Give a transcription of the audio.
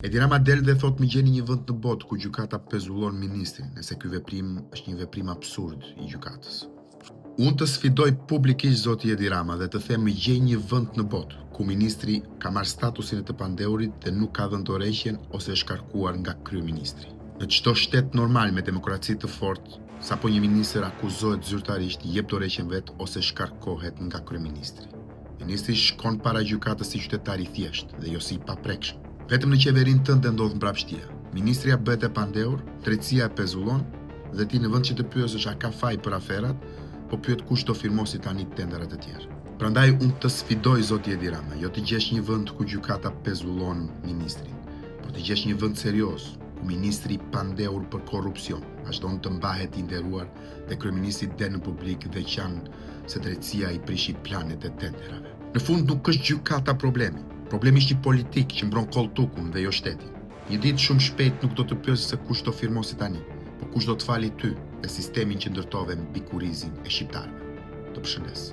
Edi Rama del dhe thot më gjeni një vend në botë ku gjykata pezullon ministrin, nëse ky veprim është një veprim absurd i gjykatës. Unë të sfidoj publikisht zoti Edi Rama dhe të them më gjej një vend në botë ku ministri ka marrë statusin e të pandeurit dhe nuk ka dhënë dorëheqjen ose është shkarkuar nga kryeministri. Në çdo shtet normal me demokraci të fortë, sapo një ministër akuzohet zyrtarisht, jep dorëheqjen vet ose shkarkohet nga kryeministri. Ministri shkon para gjykatës si qytetar i thjeshtë dhe jo si i paprekshëm. Vetëm në qeverinë tënde ndodh mbrapshtia. Ministria bëhet e pandeur, drejtësia e pezullon dhe ti në vend që të pyesësh a ka faj për aferat, po pyet kush do firmosi tani tenderat e tjerë. Prandaj unë të sfidoj zoti Edi Rama, jo të gjesh një vend ku gjykata pezullon ministrin, por të gjesh një vend serioz ku ministri i pandeur për korrupsion vazhdon të mbahet i nderuar dhe kryeministri del në publik dhe qan se drejtësia i prishi planet e tenderave. Në fund nuk është gjykata problemi. Problemi është një politik që mbron kolltukun dhe jo shtetin. Një ditë shumë shpejt nuk do të pyesë se kush do firmosi tani, por kush do të fali ty dhe sistemin që ndërtove mbi kurizin e shqiptarëve. Të përshëndes.